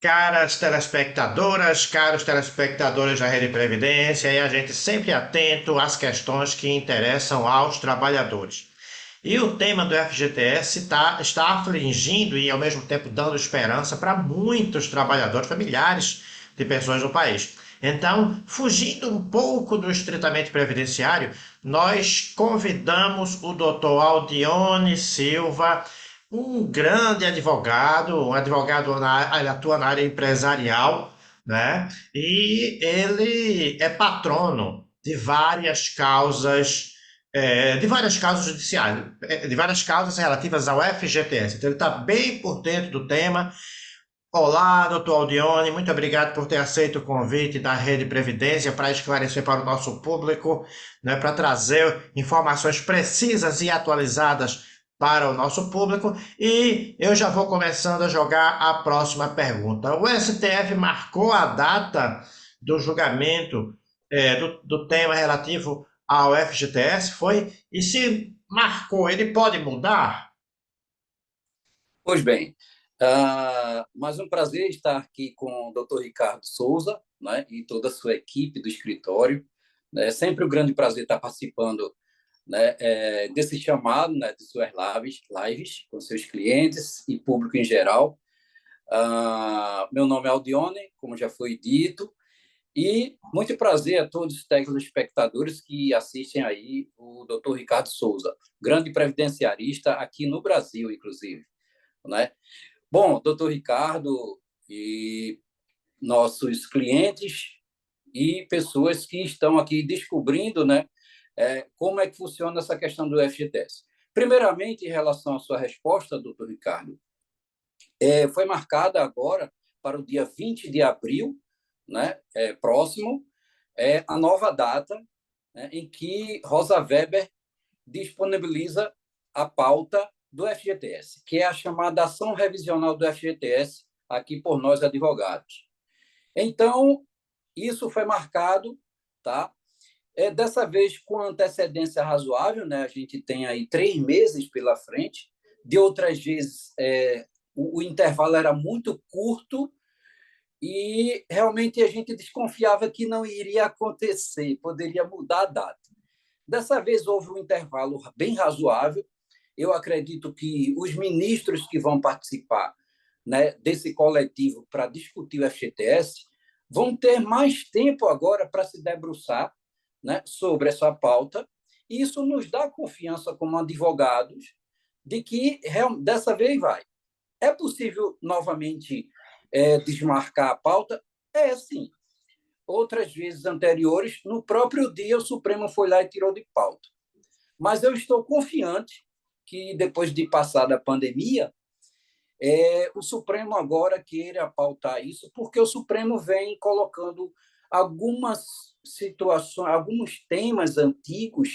Caras telespectadoras, caros telespectadores da Rede Previdência, e a gente sempre atento às questões que interessam aos trabalhadores. E o tema do FGTS está afligindo e, ao mesmo tempo, dando esperança para muitos trabalhadores, para milhares de pessoas no país. Então, fugindo um pouco do estritamente previdenciário, nós convidamos o doutor Aldione Silva, um grande advogado, ele atua na área empresarial, né? E ele é patrono de várias causas judiciais, de várias causas relativas ao FGTS. Então ele está bem por dentro do tema. Olá, doutor Aldione, muito obrigado por ter aceito o convite da Rede Previdência para esclarecer para o nosso público, né, para trazer informações precisas e atualizadas para o nosso público. E eu já vou começando a jogar a próxima pergunta. O STF marcou a data do julgamento do tema relativo ao FGTS, foi? E se marcou, ele pode mudar? Pois bem, mais um prazer estar aqui com o Dr. Ricardo Souza, né, e toda a sua equipe do escritório. É sempre um grande prazer estar participando, né, desse chamado, né, de suas lives com seus clientes e público em geral. Meu nome é Aldione, como já foi dito, e muito prazer a todos os telespectadores que assistem aí o Dr. Ricardo Souza, grande previdenciarista aqui no Brasil, inclusive, né? Bom, doutor Ricardo e nossos clientes e pessoas que estão aqui descobrindo, né, como é que funciona essa questão do FGTS. Primeiramente, em relação à sua resposta, doutor Ricardo, foi marcada agora para o dia 20 de abril, né, próximo, a nova data, né, em que Rosa Weber disponibiliza a pauta do FGTS, que é a chamada ação revisional do FGTS, aqui por nós advogados. Então, isso foi marcado, tá? Dessa vez com antecedência razoável, né? A gente tem aí 3 meses pela frente. De outras vezes, o intervalo era muito curto e realmente a gente desconfiava que não iria acontecer, poderia mudar a data. Dessa vez houve um intervalo bem razoável. Eu acredito que os ministros que vão participar, né, desse coletivo para discutir o FGTS vão ter mais tempo agora para se debruçar, né, sobre essa pauta. E isso nos dá confiança como advogados de que dessa vez vai. É possível novamente desmarcar a pauta? É, sim. Outras vezes anteriores, no próprio dia, o Supremo foi lá e tirou de pauta. Mas eu estou confiante que, depois de passada a pandemia, o Supremo agora queira pautar isso, porque o Supremo vem colocando algumas situações, alguns temas antigos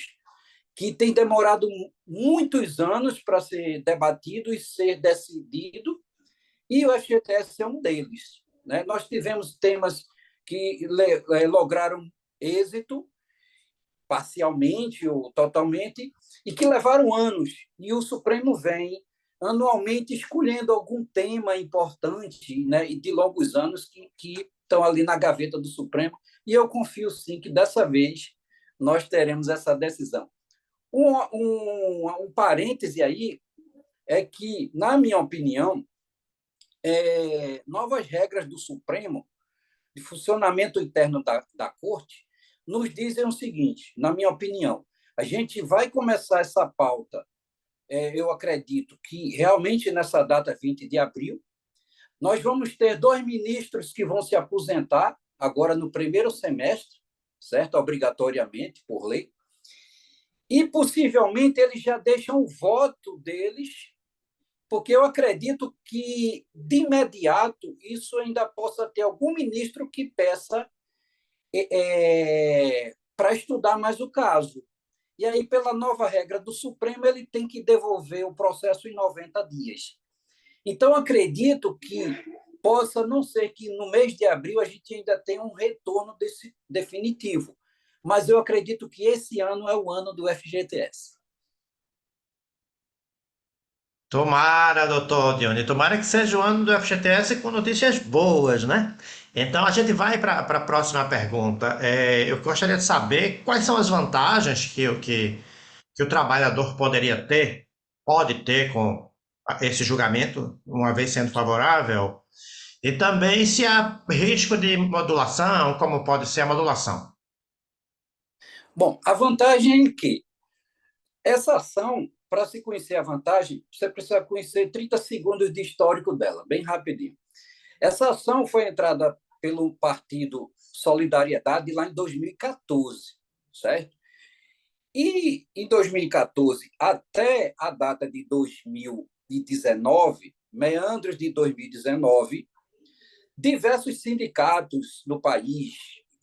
que têm demorado muitos anos para ser debatido e ser decidido, e o FGTS é um deles, né? Nós tivemos temas que lograram êxito parcialmente ou totalmente, e que levaram anos. E o Supremo vem anualmente escolhendo algum tema importante, né, e de longos anos que estão ali na gaveta do Supremo. E eu confio, sim, que dessa vez nós teremos essa decisão. Um parêntese aí é que, na minha opinião, novas regras do Supremo de funcionamento interno da Corte nos dizem o seguinte, na minha opinião, a gente vai começar essa pauta, eu acredito que realmente nessa data 20 de abril, nós vamos ter 2 ministros que vão se aposentar agora no primeiro semestre, certo? Obrigatoriamente, por lei, e possivelmente eles já deixam o voto deles, porque eu acredito que, de imediato, isso ainda possa ter algum ministro que peça para estudar mais o caso. E aí, pela nova regra do Supremo, ele tem que devolver o processo em 90 dias. Então, acredito que possa não ser que no mês de abril a gente ainda tenha um retorno desse definitivo, mas eu acredito que esse ano é o ano do FGTS. Tomara, doutor Dione, tomara que seja o ano do FGTS com notícias boas, né? Então a gente vai para a próxima pergunta. Eu gostaria de saber quais são as vantagens que o trabalhador poderia ter, pode ter com esse julgamento, uma vez sendo favorável, e também se há risco de modulação, como pode ser a modulação. Bom, a vantagem é que essa ação, para se conhecer a vantagem, você precisa conhecer 30 segundos de histórico dela, bem rapidinho. Essa ação foi entrada pelo Partido Solidariedade lá em 2014, certo? E em 2014 até a data de 2019, meandros de 2019, diversos sindicatos no país,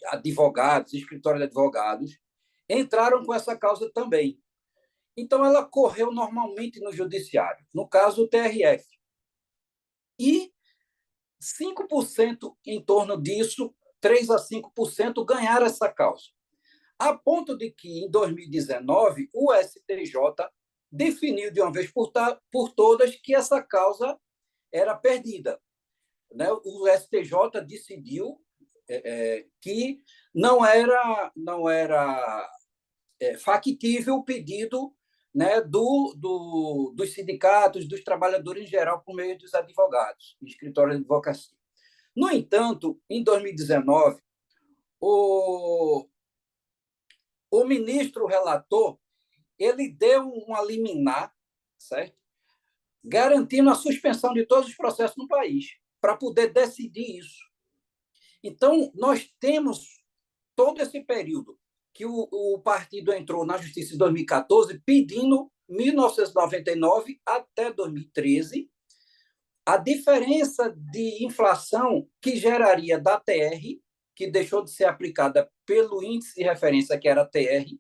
advogados, escritórios de advogados, entraram com essa causa também. Então, ela correu normalmente no judiciário, no caso, o TRF. E 5% em torno disso, 3 a 5% ganharam essa causa. A ponto de que, em 2019, o STJ definiu de uma vez por todas que essa causa era perdida. Né? O STJ decidiu que não era factível o pedido, né, dos sindicatos, dos trabalhadores em geral, por meio dos advogados, escritórios de advocacia. No entanto, em 2019, o, o ministro relator ele deu uma liminar, certo? Garantindo a suspensão de todos os processos no país, para poder decidir isso. Então, nós temos todo esse período que o partido entrou na justiça em 2014 pedindo 1999 até 2013 a diferença de inflação que geraria da TR, que deixou de ser aplicada pelo índice de referência que era a TR,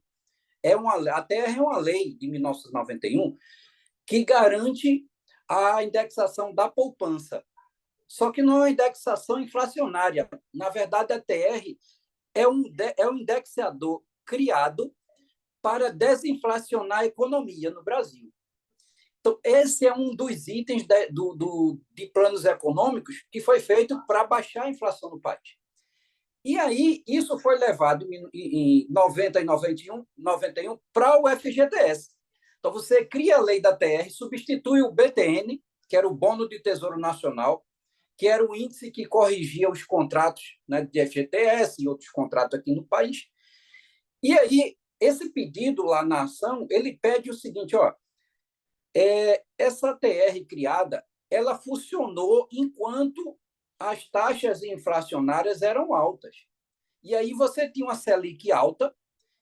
a TR é uma lei de 1991 que garante a indexação da poupança. Só que não é uma indexação inflacionária. Na verdade, a TR é um indexador criado para desinflacionar a economia no Brasil. Então, esse é um dos itens de planos econômicos que foi feito para baixar a inflação no país. E aí, isso foi levado em 90 e 91 para o FGTS. Então, você cria a lei da TR, substitui o BTN, que era o Bônus de Tesouro Nacional, que era o índice que corrigia os contratos, né, de FGTS e outros contratos aqui no país. E aí, esse pedido lá na ação, ele pede o seguinte, ó, essa TR criada, ela funcionou enquanto as taxas inflacionárias eram altas. E aí você tinha uma Selic alta,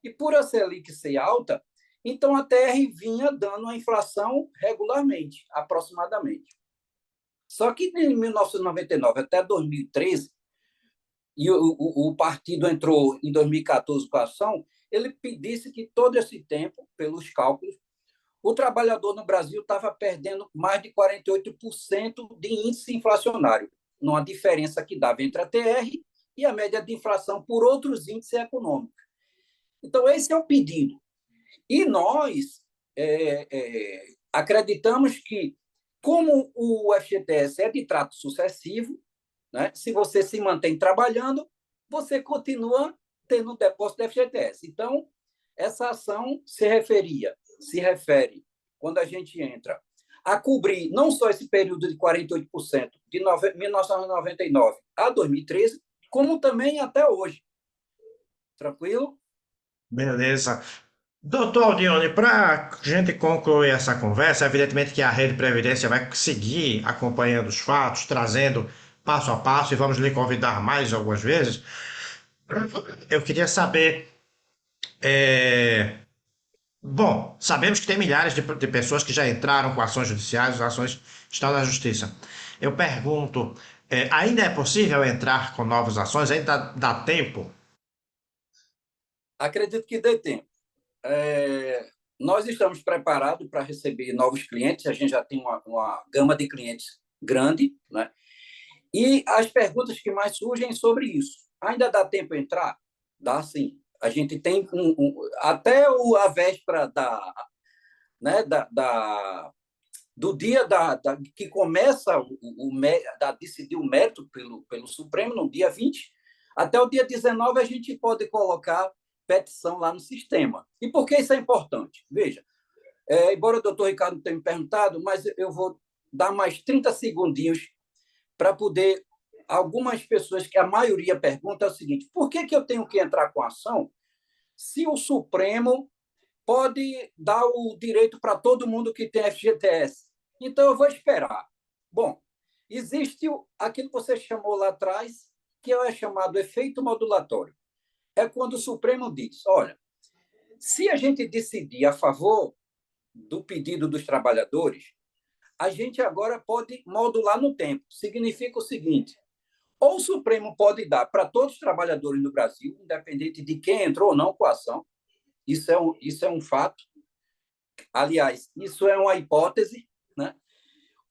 e por a Selic ser alta, então a TR vinha dando a inflação regularmente, aproximadamente. Só que em 1999 até 2013, e o partido entrou em 2014 com a ação, ele pedisse que todo esse tempo, pelos cálculos, o trabalhador no Brasil estava perdendo mais de 48% de índice inflacionário, numa diferença que dava entre a TR e a média de inflação por outros índices econômicos. Então, esse é o pedido. E nós acreditamos que, como o FGTS é de trato sucessivo, né, se você se mantém trabalhando, você continua tendo depósito de FGTS. Então, essa ação se refere, quando a gente entra, a cobrir não só esse período de 48% de 1999 a 2013, como também até hoje. Tranquilo? Beleza. Doutor Aldione, para a gente concluir essa conversa, evidentemente que a Rede Previdência vai seguir acompanhando os fatos, trazendo passo a passo, e vamos lhe convidar mais algumas vezes. Eu queria saber, é, bom, sabemos que tem milhares de pessoas que já entraram com ações judiciais, as ações estão na justiça. Eu pergunto, ainda é possível entrar com novas ações? Ainda dá tempo? Acredito que dê tempo. Nós estamos preparados para receber novos clientes, a gente já tem uma gama de clientes grande, né? E as perguntas que mais surgem sobre isso. Ainda dá tempo entrar? Dá sim. A gente tem até a véspera né, do dia que começa a decidir o mérito pelo Supremo, no dia 20, até o dia 19, a gente pode colocar petição lá no sistema. E por que isso é importante? Veja, embora o doutor Ricardo tenha me perguntado, mas eu vou dar mais 30 segundinhos para poder... Algumas pessoas, que a maioria pergunta, é o seguinte: por que eu tenho que entrar com ação se o Supremo pode dar o direito para todo mundo que tem FGTS? Então, eu vou esperar. Bom, existe aquilo que você chamou lá atrás, que é chamado efeito modulatório. É quando o Supremo diz: olha, se a gente decidir a favor do pedido dos trabalhadores, a gente agora pode modular no tempo. Significa o seguinte: ou o Supremo pode dar para todos os trabalhadores do Brasil, independente de quem entrou ou não com a ação, isso é um fato, aliás, isso é uma hipótese, né?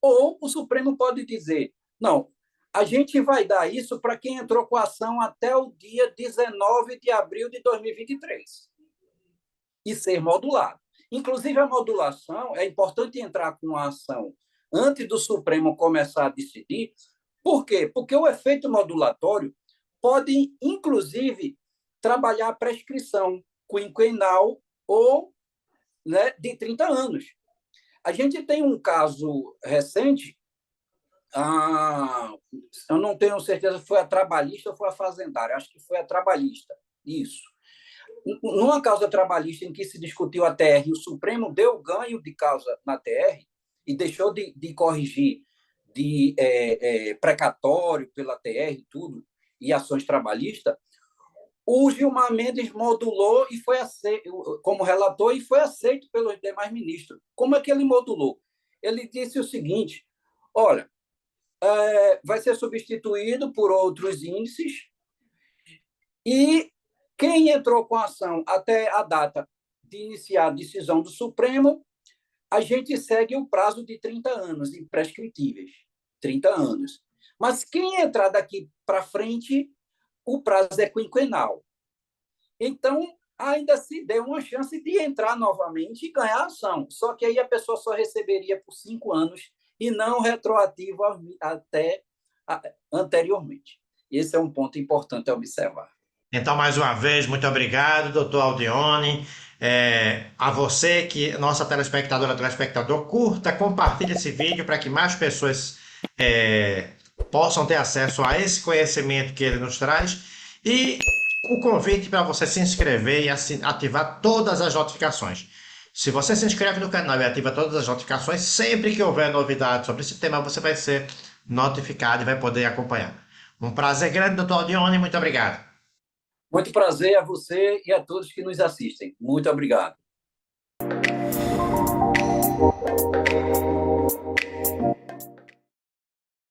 Ou o Supremo pode dizer: não, a gente vai dar isso para quem entrou com a ação até o dia 19 de abril de 2023 e ser modulado. Inclusive, a modulação, é importante entrar com a ação antes do Supremo começar a decidir. Por quê? Porque o efeito modulatório pode, inclusive, trabalhar a prescrição quinquenal ou, né, de 30 anos. A gente tem um caso recente, eu não tenho certeza se foi a trabalhista ou foi a fazendária, acho que foi a trabalhista, isso. Numa causa trabalhista em que se discutiu a TR, o Supremo deu ganho de causa na TR e deixou de corrigir de precatório pela TR e tudo, e ações trabalhistas. O Gilmar Mendes modulou e foi aceito como relator e foi aceito pelos demais ministros. Como é que ele modulou? Ele disse o seguinte: olha, vai ser substituído por outros índices e quem entrou com a ação até a data de iniciar a decisão do Supremo, a gente segue o prazo de 30 anos, imprescritíveis, 30 anos. Mas quem entrar daqui para frente, o prazo é quinquenal. Então, ainda se deu uma chance de entrar novamente e ganhar a ação. Só que aí a pessoa só receberia por 5 anos e não retroativo até anteriormente. Esse é um ponto importante a observar. Então, mais uma vez, muito obrigado, doutor Aldione. A você, que nossa telespectadora, telespectador, curta, compartilhe esse vídeo para que mais pessoas possam ter acesso a esse conhecimento que ele nos traz. E o convite para você se inscrever e ativar todas as notificações. Se você se inscreve no canal e ativa todas as notificações, sempre que houver novidade sobre esse tema, você vai ser notificado e vai poder acompanhar. Um prazer grande, doutor Aldione, muito obrigado. Muito prazer a você e a todos que nos assistem. Muito obrigado.